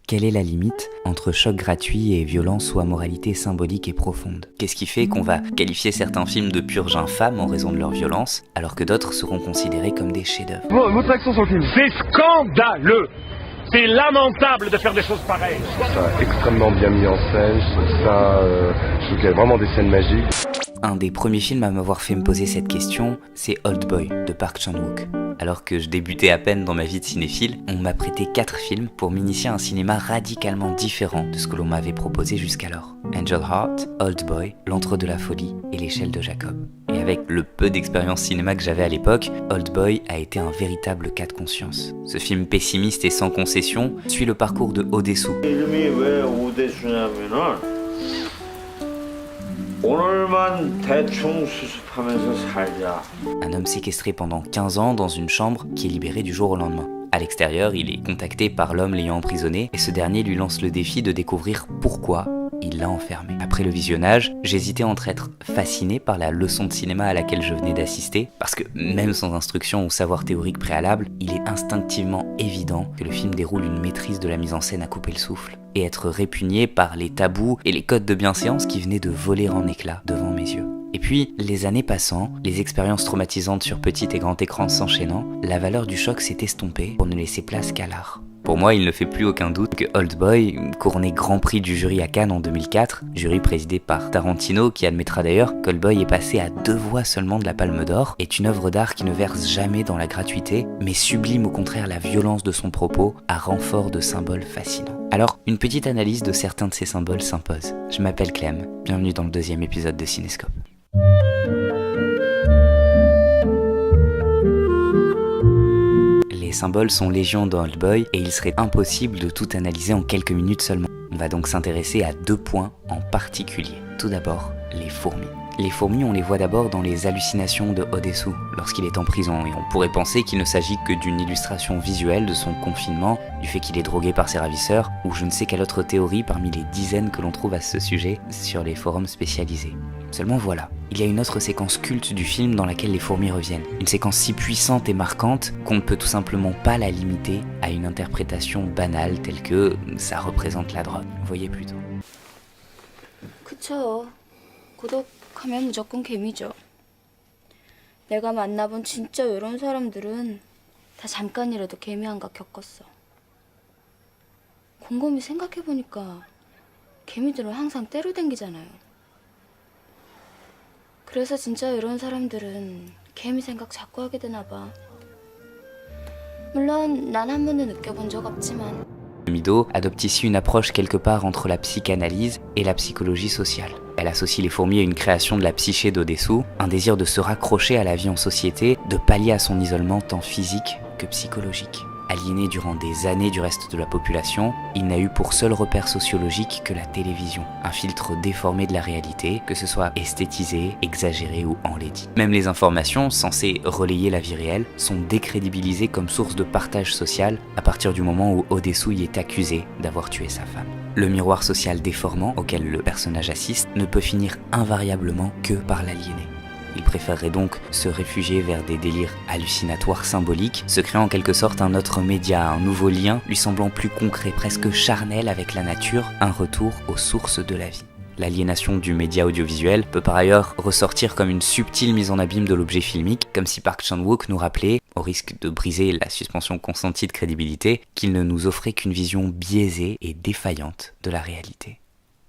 Quelle est la limite entre choc gratuit et violence ou amoralité symbolique et profonde? Qu'est-ce qui fait qu'on va qualifier certains films de purge infâme en raison de leur violence, alors que d'autres seront considérés comme des chefs-d'œuvre? Votre action sur le film? C'est scandaleux! C'est lamentable de faire des choses pareilles! Je trouve ça extrêmement bien mis en scène, je trouve qu'il y a vraiment des scènes magiques. Un des premiers films à m'avoir fait me poser cette question, c'est Old Boy de Park Chan-wook. Alors que je débutais à peine dans ma vie de cinéphile, on m'a prêté 4 films pour m'initier à un cinéma radicalement différent de ce que l'on m'avait proposé jusqu'alors. Angel Heart, Old Boy, L'Antre de la Folie et L'échelle de Jacob. Et avec le peu d'expérience cinéma que j'avais à l'époque, Old Boy a été un véritable cas de conscience. Ce film pessimiste et sans concession suit le parcours de Oh Dae-soo. Un homme séquestré pendant 15 ans dans une chambre qui est libéré du jour au lendemain. À l'extérieur, il est contacté par l'homme l'ayant emprisonné et ce dernier lui lance le défi de découvrir pourquoi il l'a enfermé. Après le visionnage, j'hésitais entre être fasciné par la leçon de cinéma à laquelle je venais d'assister, parce que même sans instruction ou savoir théorique préalable, il est instinctivement évident que le film déroule une maîtrise de la mise en scène à couper le souffle, et être répugné par les tabous et les codes de bienséance qui venaient de voler en éclats devant mes yeux. Et puis, les années passant, les expériences traumatisantes sur petit et grand écran s'enchaînant, la valeur du choc s'est estompée pour ne laisser place qu'à l'art. Pour moi, il ne fait plus aucun doute que Old Boy, couronné Grand Prix du jury à Cannes en 2004, jury présidé par Tarantino, qui admettra d'ailleurs qu'Old Boy est passé à 2 voix seulement de la Palme d'Or, est une œuvre d'art qui ne verse jamais dans la gratuité, mais sublime au contraire la violence de son propos à renfort de symboles fascinants. Alors, une petite analyse de certains de ces symboles s'impose. Je m'appelle Clem, bienvenue dans le 2e épisode de Cinescope. Les symboles sont légion dans Old Boy et il serait impossible de tout analyser en quelques minutes seulement. On va donc s'intéresser à 2 points en particulier. Tout d'abord, les fourmis. Les fourmis, on les voit d'abord dans les hallucinations de Oh Dae-soo lorsqu'il est en prison et on pourrait penser qu'il ne s'agit que d'une illustration visuelle de son confinement, du fait qu'il est drogué par ses ravisseurs ou je ne sais quelle autre théorie parmi les dizaines que l'on trouve à ce sujet sur les forums spécialisés. Seulement voilà, il y a une autre séquence culte du film dans laquelle les fourmis reviennent. Une séquence si puissante et marquante qu'on ne peut tout simplement pas la limiter à une interprétation banale telle que ça représente la drogue. Voyez plutôt. 그쵸. 구독하면 무조건 개미죠. 내가 만나본 진짜 이런 사람들은 다 잠깐이라도 개미 한각 겪었어. 곰곰이 생각해보니까 개미들은 항상 때로 댕기잖아요. 그래서 진짜 이런 사람들은 개미 생각 자꾸 하게 되나 봐. 물론 난 한 번도 느껴본 적 없지만. Mido adopte ici une approche quelque part entre la psychanalyse et la psychologie sociale. Elle associe les fourmis à une création de la psyché d'Oh Dae-soo, un désir de se raccrocher à la vie en société, de pallier à son isolement tant physique que psychologique. Aliéné durant des années du reste de la population, il n'a eu pour seul repère sociologique que la télévision, un filtre déformé de la réalité, que ce soit esthétisé, exagéré ou enlaidi. Même les informations, censées relayer la vie réelle, sont décrédibilisées comme source de partage social à partir du moment où Oh Dae-soo y est accusé d'avoir tué sa femme. Le miroir social déformant auquel le personnage assiste ne peut finir invariablement que par l'aliéner. Il préférerait donc se réfugier vers des délires hallucinatoires symboliques, se créant en quelque sorte un autre média, un nouveau lien, lui semblant plus concret, presque charnel avec la nature, un retour aux sources de la vie. L'aliénation du média audiovisuel peut par ailleurs ressortir comme une subtile mise en abîme de l'objet filmique, comme si Park Chan-wook nous rappelait, au risque de briser la suspension consentie de crédibilité, qu'il ne nous offrait qu'une vision biaisée et défaillante de la réalité.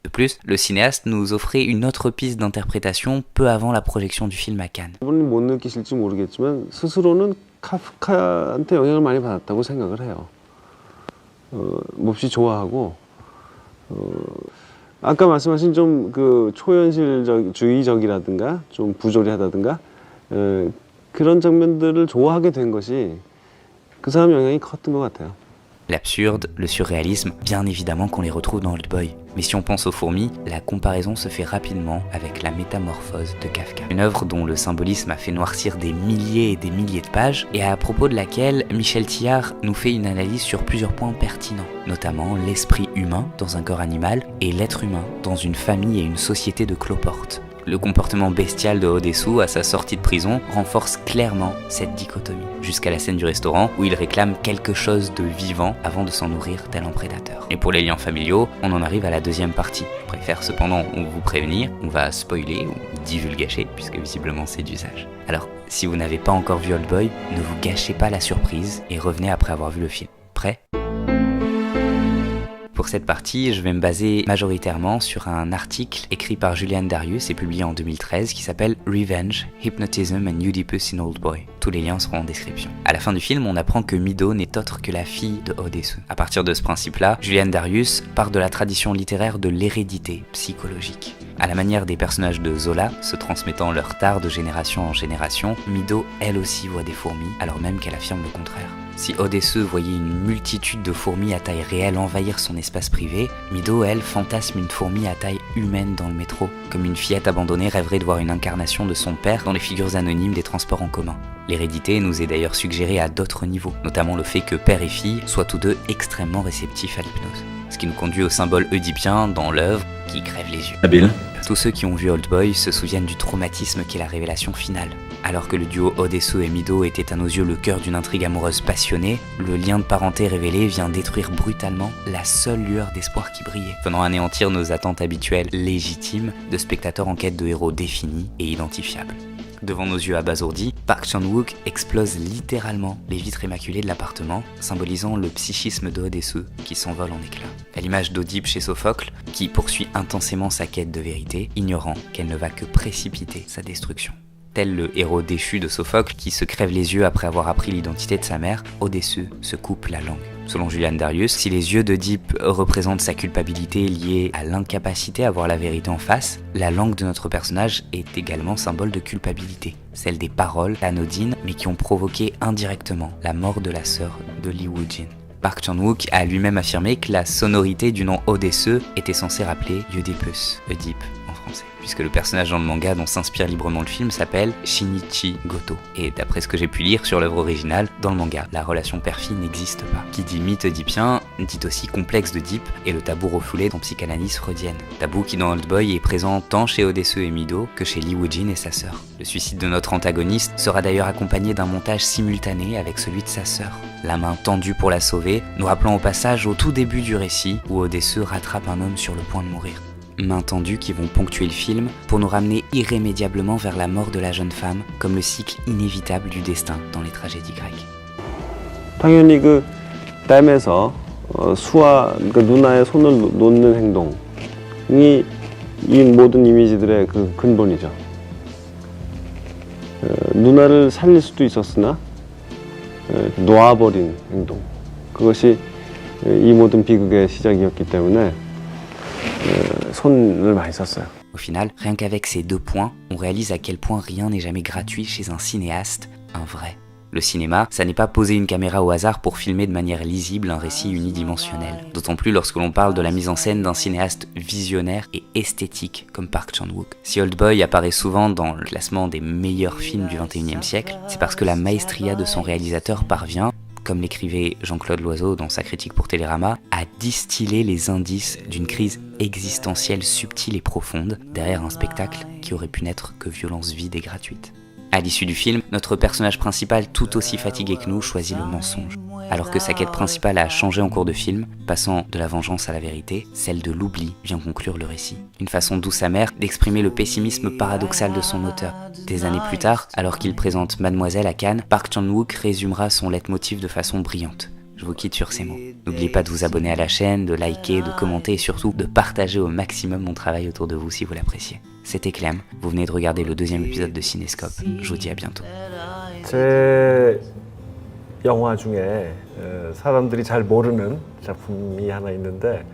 De plus, le cinéaste nous offrait une autre piste d'interprétation peu avant la projection du film à Cannes. 여러분이 못 느끼실지 모르겠지만 스스로는 카프카한테 영향을 많이 받았다고 생각을 해요. 몹시 좋아하고 아까 말씀하신 좀 그 초현실주의적이라든가 좀 부조리하다든가 그런 장면들을 좋아하게 된 것이 그 사람 영향이 컸던 것 같아요. L'absurde, le surréalisme, bien évidemment qu'on les retrouve dans Old Boy. Mais si on pense aux fourmis, la comparaison se fait rapidement avec la Métamorphose de Kafka. Une œuvre dont le symbolisme a fait noircir des milliers et des milliers de pages, et à propos de laquelle Michel Thillard nous fait une analyse sur plusieurs points pertinents, notamment l'esprit humain dans un corps animal et l'être humain dans une famille et une société de cloportes. Le comportement bestial de Odessu à sa sortie de prison renforce clairement cette dichotomie, jusqu'à la scène du restaurant où il réclame quelque chose de vivant avant de s'en nourrir tel un prédateur. Et pour les liens familiaux, on en arrive à la deuxième partie. Je préfère cependant vous prévenir, on va spoiler ou divulgacher, puisque visiblement c'est d'usage. Alors, si vous n'avez pas encore vu Oldboy, ne vous gâchez pas la surprise et revenez après avoir vu le film. Prêt ? Pour cette partie, je vais me baser majoritairement sur un article écrit par Julian Darius et publié en 2013 qui s'appelle Revenge, Hypnotism and Oedipus in Oldboy. Tous les liens seront en description. À la fin du film, on apprend que Mido n'est autre que la fille de Odessu. À partir de ce principe-là, Julian Darius part de la tradition littéraire de l'hérédité psychologique. À la manière des personnages de Zola, se transmettant leur tard de génération en génération, Mido, elle aussi, voit des fourmis, alors même qu'elle affirme le contraire. Si Odessu voyait une multitude de fourmis à taille réelle envahir son espace privé, Mido, elle, fantasme une fourmi à taille humaine dans le métro, comme une fillette abandonnée rêverait de voir une incarnation de son père dans les figures anonymes des transports en commun. L'hérédité nous est d'ailleurs suggérée à d'autres niveaux, notamment le fait que père et fille soient tous deux extrêmement réceptifs à l'hypnose. Ce qui nous conduit au symbole oedipien dans l'œuvre qui crève les yeux. Habile. Tous ceux qui ont vu Oldboy se souviennent du traumatisme qu'est la révélation finale. Alors que le duo Odessu et Mido était à nos yeux le cœur d'une intrigue amoureuse passionnée, le lien de parenté révélé vient détruire brutalement la seule lueur d'espoir qui brillait, venant anéantir nos attentes habituelles légitimes de spectateurs en quête de héros définis et identifiables. Devant nos yeux abasourdis, Park Chan-wook explose littéralement les vitres immaculées de l'appartement, symbolisant le psychisme de Odessu qui s'envole en éclats. À l'image d'Oedipe chez Sophocle, qui poursuit intensément sa quête de vérité, ignorant qu'elle ne va que précipiter sa destruction. Tel le héros déchu de Sophocle qui se crève les yeux après avoir appris l'identité de sa mère, Odessu se coupe la langue. Selon Julian Darius, si les yeux d'Oedipe représentent sa culpabilité liée à l'incapacité à voir la vérité en face, la langue de notre personnage est également symbole de culpabilité, celle des paroles anodines mais qui ont provoqué indirectement la mort de la sœur de Lee Woo-jin. Park Chan-wook a lui-même affirmé que la sonorité du nom Odessu était censée rappeler Oedipus, Oedipe en français, puisque le personnage dans le manga dont s'inspire librement le film s'appelle Shinichi Goto. Et d'après ce que j'ai pu lire sur l'œuvre originale, dans le manga, la relation père-fille n'existe pas. Qui dit mythe oedipien, dit aussi complexe d'Oedipe et le tabou refoulé dans psychanalyse freudienne. Tabou qui dans Oldboy est présent tant chez Odessu et Mido que chez Lee Woo-jin et sa sœur. Le suicide de notre antagoniste sera d'ailleurs accompagné d'un montage simultané avec celui de sa sœur. La main tendue pour la sauver, nous rappelant au passage au tout début du récit où Odessu rattrape un homme sur le point de mourir. Mains tendues qui vont ponctuer le film pour nous ramener irrémédiablement vers la mort de la jeune femme, comme le cycle inévitable du destin dans les tragédies grecques. 당연히 그 댐에서 수아 그 누나의 손을 놓는 행동이 이 모든 이미지들의 그 근본이죠. 누나를 살릴 수도 있었으나 놓아버린 행동. 그것이 이 모든 비극의 시작이었기 때문에 손을 많이 썼어요. Au final, rien qu'avec ces deux points, on réalise à quel point rien n'est jamais gratuit chez un cinéaste, un vrai. Le cinéma, ça n'est pas poser une caméra au hasard pour filmer de manière lisible un récit unidimensionnel. D'autant plus lorsque l'on parle de la mise en scène d'un cinéaste visionnaire et esthétique comme Park Chan-wook. Si Oldboy apparaît souvent dans le classement des meilleurs films du XXIe siècle, c'est parce que la maestria de son réalisateur parvient, comme l'écrivait Jean-Claude Loiseau dans sa critique pour Télérama, à distiller les indices d'une crise existentielle subtile et profonde derrière un spectacle qui aurait pu n'être que violence vide et gratuite. À l'issue du film, notre personnage principal, tout aussi fatigué que nous, choisit le mensonge. Alors que sa quête principale a changé en cours de film, passant de la vengeance à la vérité, celle de l'oubli vient conclure le récit. Une façon douce amère d'exprimer le pessimisme paradoxal de son auteur. Des années plus tard, alors qu'il présente Mademoiselle à Cannes, Park Chan-wook résumera son leitmotiv de façon brillante. Je vous quitte sur ces mots. N'oubliez pas de vous abonner à la chaîne, de liker, de commenter et surtout de partager au maximum mon travail autour de vous si vous l'appréciez. C'était Clem, vous venez de regarder le 2e épisode de Cinescope. Je vous dis à bientôt. 제 영화 중에 사람들이 잘 모르는 작품이 하나 있는데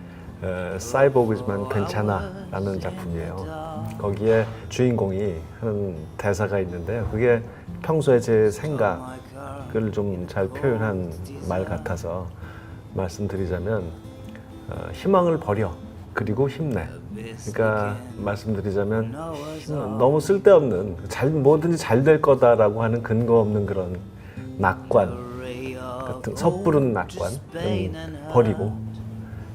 사이보그지만 괜찮아 라는 작품이에요. 거기에 주인공이 하는 대사가 있는데 그게 평소에 제 생각을 좀 잘 표현한 말 같아서 말씀드리자면 희망을 버려 그리고 힘내. 그러니까 말씀드리자면 너무 쓸데없는 뭐든지 잘 될 거다라고 하는 근거 없는 그런 낙관 같은 섣부른 낙관은 버리고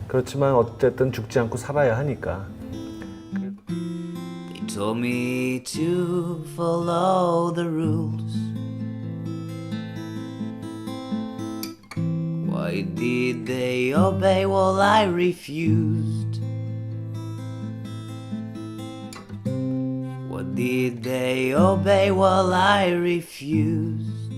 그렇지만 어쨌든 죽지 않고 살아야 하니까 told me to follow the rules. Why did they obey while I refused? What did they obey while I refused?